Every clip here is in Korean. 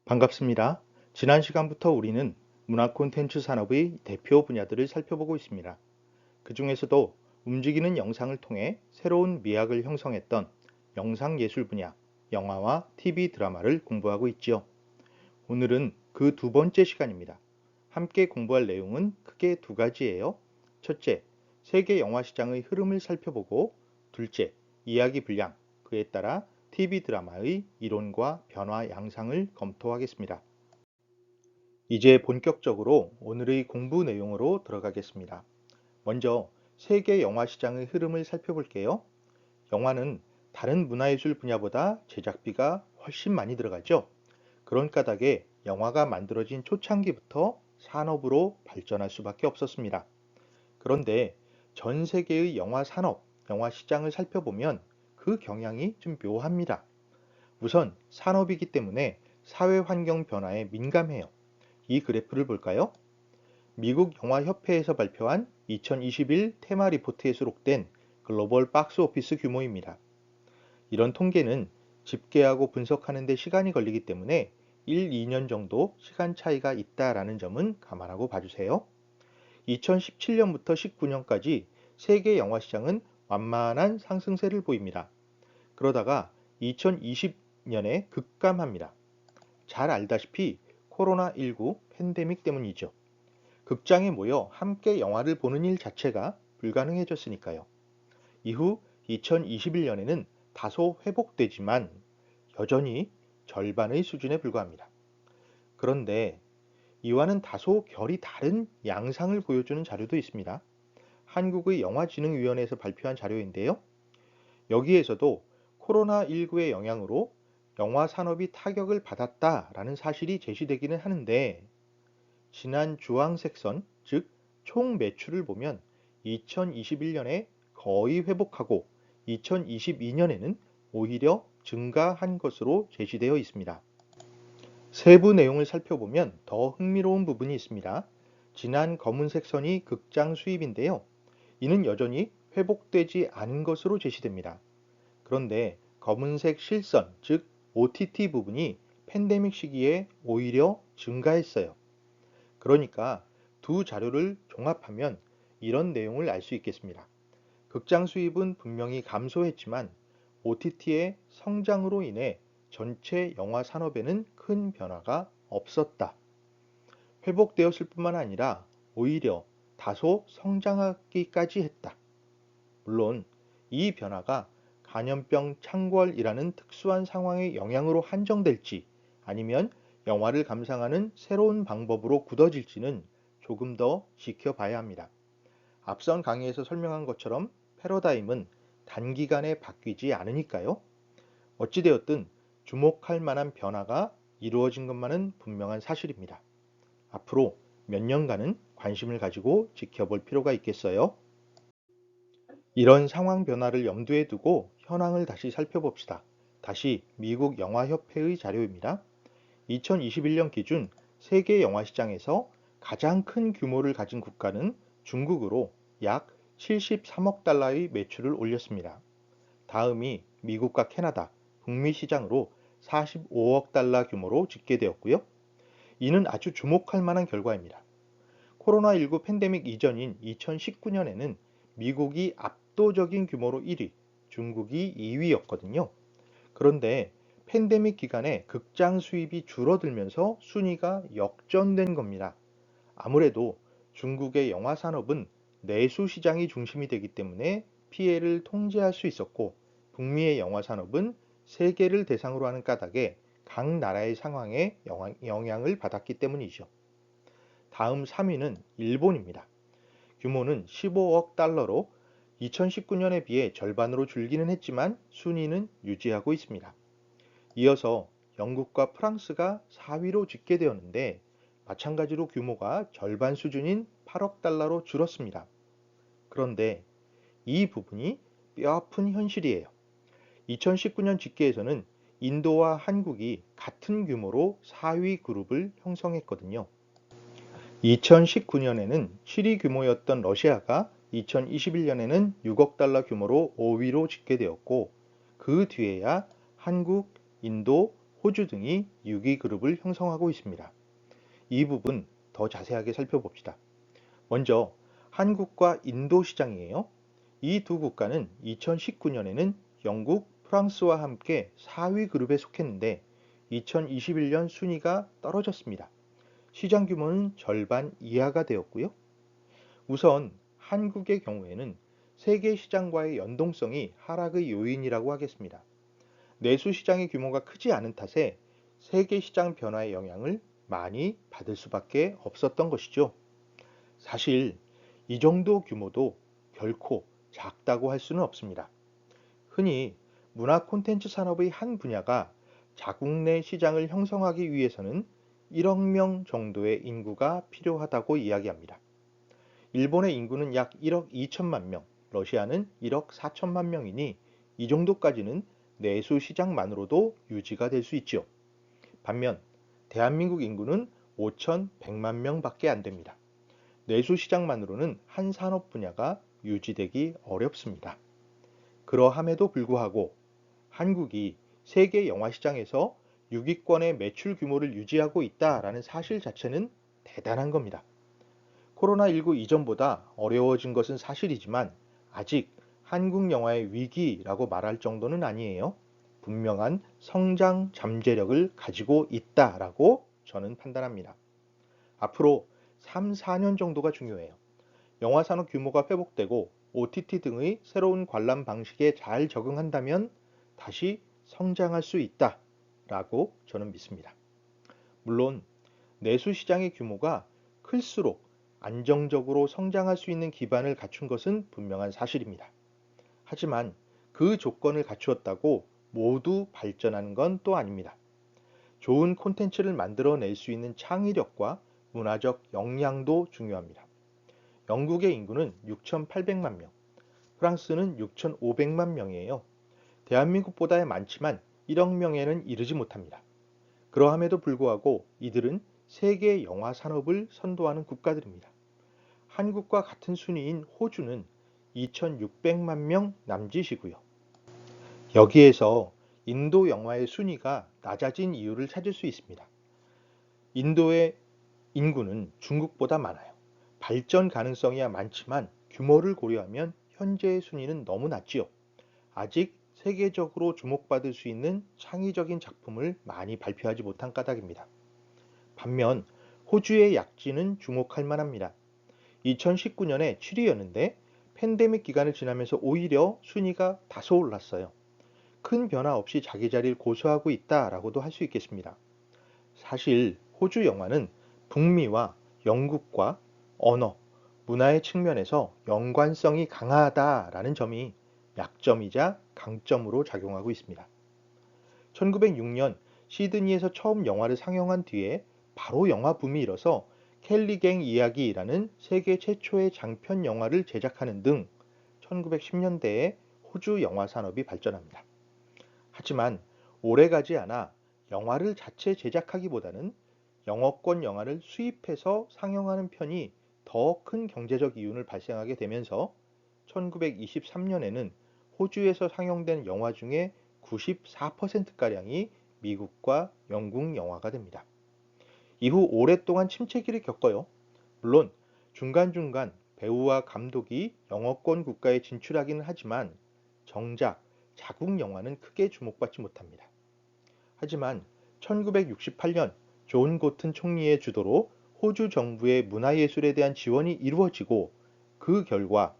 반갑습니다. 지난 시간부터 우리는 문화 콘텐츠 산업의 대표 분야들을 살펴보고 있습니다. 그 중에서도 움직이는 영상을 통해 새로운 미학을 형성했던 영상예술 분야, 영화와 TV 드라마를 공부하고 있지요. 오늘은 그 두 번째 시간입니다. 함께 공부할 내용은 크게 두 가지예요. 첫째, 세계 영화 시장의 흐름을 살펴보고, 둘째, 이야기 분량, 그에 따라 TV 드라마의 이론과 변화 양상을 검토하겠습니다. 이제 본격적으로 오늘의 공부 내용으로 들어가겠습니다. 먼저 세계 영화 시장의 흐름을 살펴볼게요. 영화는 다른 문화예술 분야보다 제작비가 훨씬 많이 들어가죠. 그런 까닭에 영화가 만들어진 초창기부터 산업으로 발전할 수밖에 없었습니다. 그런데 전 세계의 영화 산업, 영화 시장을 살펴보면 그 경향이 좀 묘합니다. 우선 산업이기 때문에 사회 환경 변화에 민감해요. 이 그래프를 볼까요? 미국 영화협회에서 발표한 2021 테마 리포트에 수록된 글로벌 박스 오피스 규모입니다. 이런 통계는 집계하고 분석하는 데 시간이 걸리기 때문에 1, 2년 정도 시간 차이가 있다라는 점은 감안하고 봐주세요. 2017년부터 19년까지 세계 영화 시장은 완만한 상승세를 보입니다. 그러다가 2020년에 급감합니다. 잘 알다시피 코로나19 팬데믹 때문이죠. 극장에 모여 함께 영화를 보는 일 자체가 불가능해졌으니까요. 이후 2021년에는 다소 회복되지만 여전히 절반의 수준에 불과합니다. 그런데 이와는 다소 결이 다른 양상을 보여주는 자료도 있습니다. 한국의 영화진흥위원회에서 발표한 자료인데요. 여기에서도 코로나19의 영향으로 영화 산업이 타격을 받았다라는 사실이 제시되기는 하는데 지난 주황색 선, 즉 총 매출을 보면 2021년에 거의 회복하고 2022년에는 오히려 증가한 것으로 제시되어 있습니다. 세부 내용을 살펴보면 더 흥미로운 부분이 있습니다. 지난 검은색 선이 극장 수입인데요. 이는 여전히 회복되지 않은 것으로 제시됩니다. 그런데 검은색 실선, 즉 OTT 부분이 팬데믹 시기에 오히려 증가했어요. 그러니까 두 자료를 종합하면 이런 내용을 알 수 있겠습니다. 극장 수입은 분명히 감소했지만 OTT의 성장으로 인해 전체 영화 산업에는 큰 변화가 없었다. 회복되었을 뿐만 아니라 오히려 다소 성장하기까지 했다. 물론 이 변화가 감염병 창궐이라는 특수한 상황의 영향으로 한정될지 아니면 영화를 감상하는 새로운 방법으로 굳어질지는 조금 더 지켜봐야 합니다. 앞선 강의에서 설명한 것처럼 패러다임은 단기간에 바뀌지 않으니까요. 어찌되었든 주목할 만한 변화가 이루어진 것만은 분명한 사실입니다. 앞으로 몇 년간은 관심을 가지고 지켜볼 필요가 있겠어요. 이런 상황 변화를 염두에 두고 현황을 다시 살펴봅시다. 다시 미국 영화협회의 자료입니다. 2021년 기준 세계 영화 시장에서 가장 큰 규모를 가진 국가는 중국으로 약 73억 달러의 매출을 올렸습니다. 다음이 미국과 캐나다, 북미 시장으로 45억 달러 규모로 집계되었고요. 이는 아주 주목할 만한 결과입니다. 코로나19 팬데믹 이전인 2019년에는 미국이 압도적인 규모로 1위, 중국이 2위였거든요. 그런데 팬데믹 기간에 극장 수입이 줄어들면서 순위가 역전된 겁니다. 아무래도 중국의 영화 산업은 내수 시장이 중심이 되기 때문에 피해를 통제할 수 있었고 북미의 영화 산업은 세계를 대상으로 하는 까닭에 각 나라의 상황에 영향을 받았기 때문이죠. 다음 3위는 일본입니다. 규모는 15억 달러로 2019년에 비해 절반으로 줄기는 했지만 순위는 유지하고 있습니다. 이어서 영국과 프랑스가 4위로 집계되었는데 마찬가지로 규모가 절반 수준인 8억 달러로 줄었습니다. 그런데 이 부분이 뼈아픈 현실이에요. 2019년 집계에서는 인도와 한국이 같은 규모로 4위 그룹을 형성했거든요. 2019년에는 7위 규모였던 러시아가 2021년에는 6억 달러 규모로 5위로 집계되었고 그 뒤에야 한국, 인도, 호주 등이 6위 그룹을 형성하고 있습니다. 이 부분 더 자세하게 살펴봅시다. 먼저 한국과 인도 시장이에요. 이 두 국가는 2019년에는 영국, 프랑스와 함께 4위 그룹에 속했는데 2021년 순위가 떨어졌습니다. 시장 규모는 절반 이하가 되었고요. 우선 한국의 경우에는 세계 시장과의 연동성이 하락의 요인이라고 하겠습니다. 내수 시장의 규모가 크지 않은 탓에 세계 시장 변화의 영향을 많이 받을 수밖에 없었던 것이죠. 사실 이 정도 규모도 결코 작다고 할 수는 없습니다. 흔히 문화 콘텐츠 산업의 한 분야가 자국 내 시장을 형성하기 위해서는 1억 명 정도의 인구가 필요하다고 이야기합니다. 일본의 인구는 약 1억 2천만 명, 러시아는 1억 4천만 명이니 이 정도까지는 내수 시장만으로도 유지가 될 수 있죠. 반면 대한민국 인구는 5,100만 명밖에 안 됩니다. 내수 시장만으로는 한 산업 분야가 유지되기 어렵습니다. 그러함에도 불구하고 한국이 세계 영화 시장에서 6위권의 매출 규모를 유지하고 있다라는 사실 자체는 대단한 겁니다. 코로나19 이전보다 어려워진 것은 사실이지만 아직 한국 영화의 위기라고 말할 정도는 아니에요. 분명한 성장 잠재력을 가지고 있다라고 저는 판단합니다. 앞으로 3, 4년 정도가 중요해요. 영화 산업 규모가 회복되고 OTT 등의 새로운 관람 방식에 잘 적응한다면 다시 성장할 수 있다라고 저는 믿습니다. 물론 내수 시장의 규모가 클수록 안정적으로 성장할 수 있는 기반을 갖춘 것은 분명한 사실입니다. 하지만 그 조건을 갖추었다고 모두 발전하는 건 또 아닙니다. 좋은 콘텐츠를 만들어낼 수 있는 창의력과 문화적 역량도 중요합니다. 영국의 인구는 6,800만 명, 프랑스는 6,500만 명이에요. 대한민국보다 많지만 1억 명에는 이르지 못합니다. 그러함에도 불구하고 이들은 세계 영화 산업을 선도하는 국가들입니다. 한국과 같은 순위인 호주는 2,600만 명 남짓이고요. 여기에서 인도 영화의 순위가 낮아진 이유를 찾을 수 있습니다. 인도의 인구는 중국보다 많아요. 발전 가능성이야 많지만 규모를 고려하면 현재의 순위는 너무 낮지요. 아직 세계적으로 주목받을 수 있는 창의적인 작품을 많이 발표하지 못한 까닭입니다. 반면 호주의 약진은 주목할 만합니다. 2019년에 7위였는데 팬데믹 기간을 지나면서 오히려 순위가 다소 올랐어요. 큰 변화 없이 자기 자리를 고수하고 있다라고도 할 수 있겠습니다. 사실 호주 영화는 북미와 영국과 언어, 문화의 측면에서 연관성이 강하다라는 점이 약점이자 강점으로 작용하고 있습니다. 1906년 시드니에서 처음 영화를 상영한 뒤에 바로 영화 붐이 일어서 켈리갱 이야기라는 세계 최초의 장편 영화를 제작하는 등 1910년대에 호주 영화 산업이 발전합니다. 하지만 오래가지 않아 영화를 자체 제작하기보다는 영어권 영화를 수입해서 상영하는 편이 더 큰 경제적 이윤을 발생하게 되면서 1923년에는 호주에서 상영된 영화 중에 94%가량이 미국과 영국 영화가 됩니다. 이후 오랫동안 침체기를 겪어요. 물론 중간중간 배우와 감독이 영어권 국가에 진출하기는 하지만 정작 자국 영화는 크게 주목받지 못합니다. 하지만 1968년 존 고튼 총리의 주도로 호주 정부의 문화예술에 대한 지원이 이루어지고 그 결과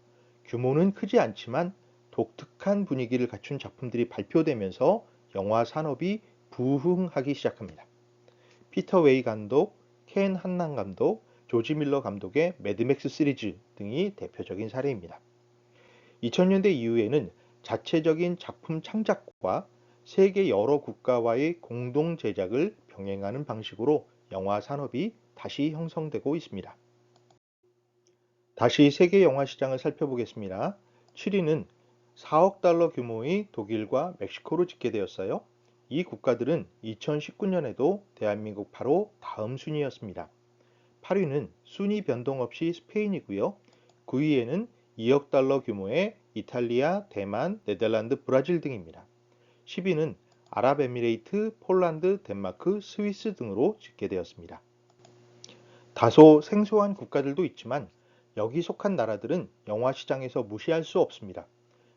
규모는 크지 않지만 독특한 분위기를 갖춘 작품들이 발표되면서 영화 산업이 부흥하기 시작합니다. 피터 웨이 감독, 켄 한남 감독, 조지 밀러 감독의 매드맥스 시리즈 등이 대표적인 사례입니다. 2000년대 이후에는 자체적인 작품 창작과 세계 여러 국가와의 공동 제작을 병행하는 방식으로 영화 산업이 다시 형성되고 있습니다. 다시 세계 영화 시장을 살펴보겠습니다. 7위는 4억 달러 규모의 독일과 멕시코로 집계되었어요. 이 국가들은 2019년에도 대한민국 바로 다음 순위였습니다. 8위는 순위 변동 없이 스페인이고요. 9위에는 2억 달러 규모의 이탈리아, 대만, 네덜란드, 브라질 등입니다. 10위는 아랍에미레이트, 폴란드, 덴마크, 스위스 등으로 집계되었습니다. 다소 생소한 국가들도 있지만 여기 속한 나라들은 영화 시장에서 무시할 수 없습니다.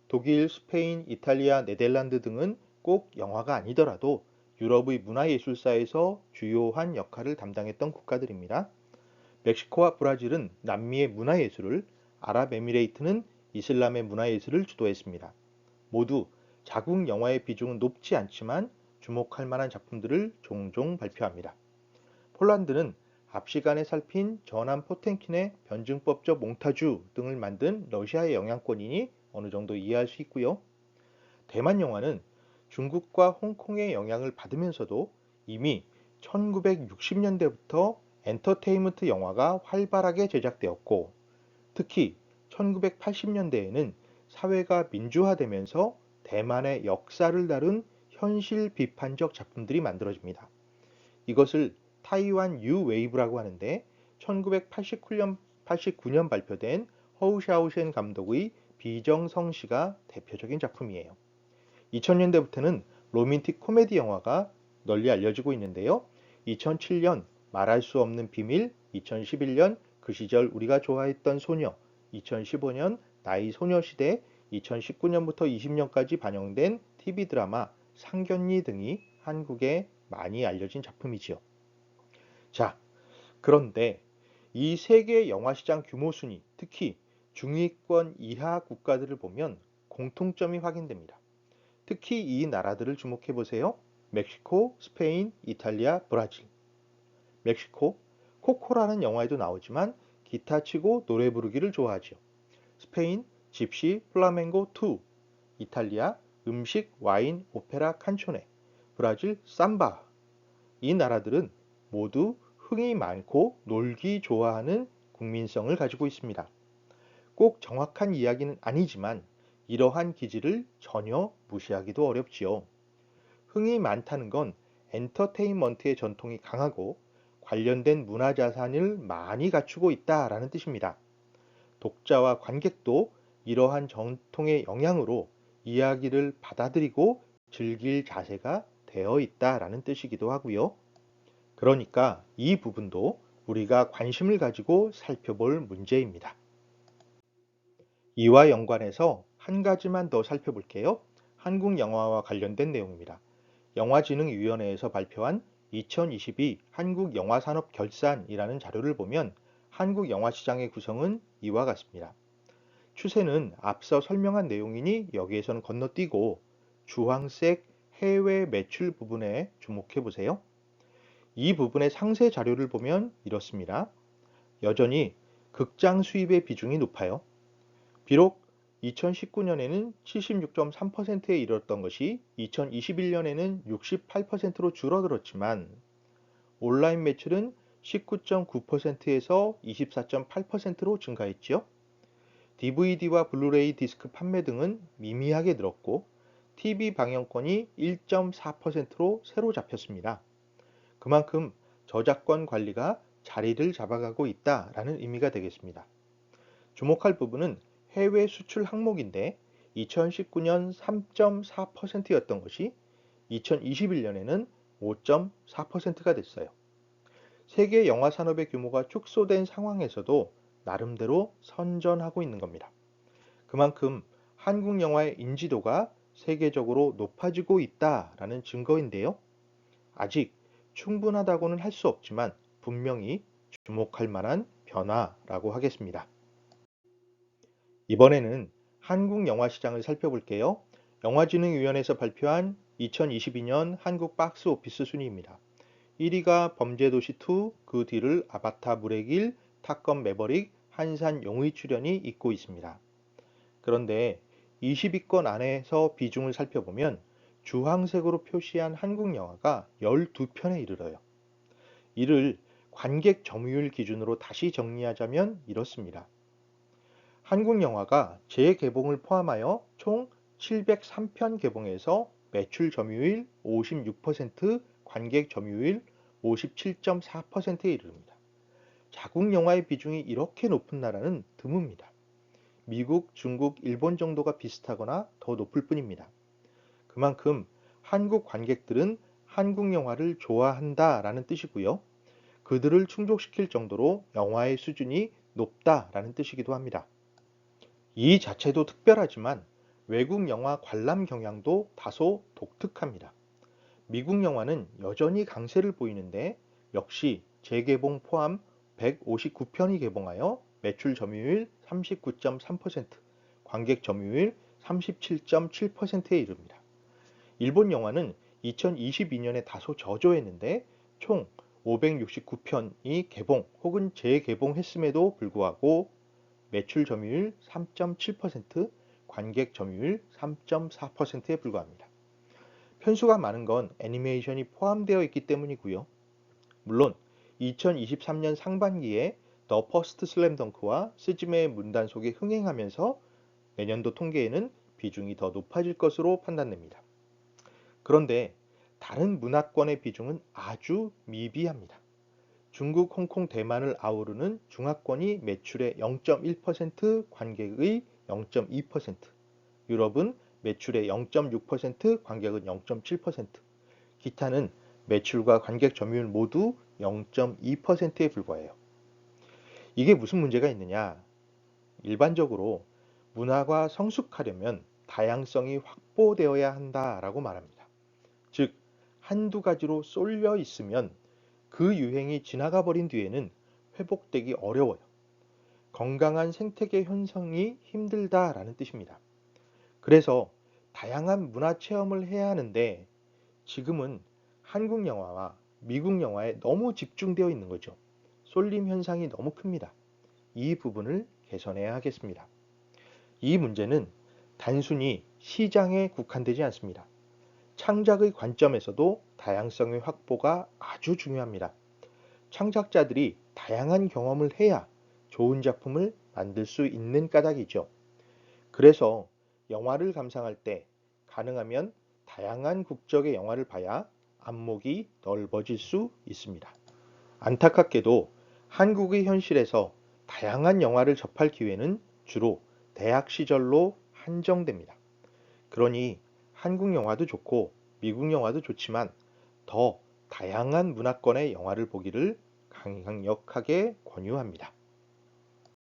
독일, 스페인, 이탈리아, 네덜란드 등은 꼭 영화가 아니더라도 유럽의 문화예술사에서 주요한 역할을 담당했던 국가들입니다. 멕시코와 브라질은 남미의 문화예술을, 아랍에미레이트는 이슬람의 문화예술을 주도했습니다. 모두 자국 영화의 비중은 높지 않지만 주목할 만한 작품들을 종종 발표합니다. 폴란드는 앞 시간에 살핀 전함 포템킨의 변증법적 몽타주 등을 만든 러시아의 영향권이니 어느 정도 이해할 수 있고요. 대만 영화는 중국과 홍콩의 영향을 받으면서도 이미 1960년대부터 엔터테인먼트 영화가 활발하게 제작되었고, 특히 1980년대에는 사회가 민주화되면서 대만의 역사를 다룬 현실 비판적 작품들이 만들어집니다. 이것을 타이완 뉴 웨이브라고 하는데 1989년 발표된 허우샤오셴 감독의 비정성시가 대표적인 작품이에요. 2000년대부터는 로맨틱 코미디 영화가 널리 알려지고 있는데요. 2007년 말할 수 없는 비밀, 2011년 그 시절 우리가 좋아했던 소녀, 2015년 나의 소녀시대, 2019년부터 20년까지 반영된 TV 드라마 상견례 등이 한국에 많이 알려진 작품이지요. 자, 그런데 이 세계 영화 시장 규모 순위, 특히 중위권 이하 국가들을 보면 공통점이 확인됩니다. 특히 이 나라들을 주목해 보세요. 멕시코, 스페인, 이탈리아, 브라질. 멕시코, 코코라는 영화에도 나오지만 기타 치고 노래 부르기를 좋아하죠. 스페인, 집시, 플라멩고 2. 이탈리아, 음식, 와인, 오페라, 칸초네. 브라질, 삼바. 이 나라들은 모두 흥이 많고 놀기 좋아하는 국민성을 가지고 있습니다. 꼭 정확한 이야기는 아니지만 이러한 기질을 전혀 무시하기도 어렵지요. 흥이 많다는 건 엔터테인먼트의 전통이 강하고 관련된 문화자산을 많이 갖추고 있다라는 뜻입니다. 독자와 관객도 이러한 전통의 영향으로 이야기를 받아들이고 즐길 자세가 되어 있다라는 뜻이기도 하고요. 그러니까 이 부분도 우리가 관심을 가지고 살펴볼 문제입니다. 이와 연관해서 한 가지만 더 살펴볼게요. 한국 영화와 관련된 내용입니다. 영화진흥위원회에서 발표한 2022 한국 영화산업 결산이라는 자료를 보면 한국 영화 시장의 구성은 이와 같습니다. 추세는 앞서 설명한 내용이니 여기에서는 건너뛰고 주황색 해외 매출 부분에 주목해 보세요. 이 부분의 상세 자료를 보면 이렇습니다. 여전히 극장 수입의 비중이 높아요. 비록 2019년에는 76.3%에 이르렀던 것이 2021년에는 68%로 줄어들었지만 온라인 매출은 19.9%에서 24.8%로 증가했지요. DVD와 블루레이 디스크 판매 등은 미미하게 늘었고 TV 방영권이 1.4%로 새로 잡혔습니다. 그만큼 저작권 관리가 자리를 잡아가고 있다라는 의미가 되겠습니다. 주목할 부분은 해외 수출 항목인데 2019년 3.4%였던 것이 2021년에는 5.4%가 됐어요. 세계 영화 산업의 규모가 축소된 상황에서도 나름대로 선전하고 있는 겁니다. 그만큼 한국 영화의 인지도가 세계적으로 높아지고 있다라는 증거인데요. 아직 충분하다고는 할 수 없지만 분명히 주목할 만한 변화라고 하겠습니다. 이번에는 한국 영화 시장을 살펴볼게요. 영화진흥위원회에서 발표한 2022년 한국 박스 오피스 순위입니다. 1위가 범죄도시 2, 그 뒤를 아바타 물의 길, 탑건 매버릭, 한산 용의 출연이 잇고 있습니다. 그런데 20위권 안에서 비중을 살펴보면 주황색으로 표시한 한국 영화가 12편에 이르러요. 이를 관객 점유율 기준으로 다시 정리하자면 이렇습니다. 한국 영화가 재개봉을 포함하여 총 703편 개봉해서 매출 점유율 56%, 관객 점유율 57.4%에 이릅니다. 자국 영화의 비중이 이렇게 높은 나라는 드뭅니다. 미국, 중국, 일본 정도가 비슷하거나 더 높을 뿐입니다. 그만큼 한국 관객들은 한국 영화를 좋아한다라는 뜻이고요. 그들을 충족시킬 정도로 영화의 수준이 높다라는 뜻이기도 합니다. 이 자체도 특별하지만 외국 영화 관람 경향도 다소 독특합니다. 미국 영화는 여전히 강세를 보이는데 역시 재개봉 포함 159편이 개봉하여 매출 점유율 39.3%, 관객 점유율 37.7%에 이릅니다. 일본 영화는 2022년에 다소 저조했는데 총 569편이 개봉 혹은 재개봉했음에도 불구하고 매출 점유율 3.7%, 관객 점유율 3.4%에 불과합니다. 편수가 많은 건 애니메이션이 포함되어 있기 때문이고요. 물론 2023년 상반기에 더 퍼스트 슬램덩크와 스즈메의 문단속이 흥행하면서 내년도 통계에는 비중이 더 높아질 것으로 판단됩니다. 그런데 다른 문화권의 비중은 아주 미비합니다. 중국, 홍콩, 대만을 아우르는 중화권이 매출의 0.1%, 관객의 0.2%, 유럽은 매출의 0.6%, 관객은 0.7%, 기타는 매출과 관객 점유율 모두 0.2%에 불과해요. 이게 무슨 문제가 있느냐? 일반적으로 문화가 성숙하려면 다양성이 확보되어야 한다라고 말합니다. 즉, 한두 가지로 쏠려 있으면 그 유행이 지나가 버린 뒤에는 회복되기 어려워요. 건강한 생태계 형성이 힘들다라는 뜻입니다. 그래서 다양한 문화 체험을 해야 하는데 지금은 한국 영화와 미국 영화에 너무 집중되어 있는 거죠. 쏠림 현상이 너무 큽니다. 이 부분을 개선해야 하겠습니다. 이 문제는 단순히 시장에 국한되지 않습니다. 창작의 관점에서도 다양성의 확보가 아주 중요합니다. 창작자들이 다양한 경험을 해야 좋은 작품을 만들 수 있는 까닭이죠. 그래서 영화를 감상할 때 가능하면 다양한 국적의 영화를 봐야 안목이 넓어질 수 있습니다. 안타깝게도 한국의 현실에서 다양한 영화를 접할 기회는 주로 대학 시절로 한정됩니다. 그러니 한국 영화도 좋고 미국 영화도 좋지만 더 다양한 문화권의 영화를 보기를 강력하게 권유합니다.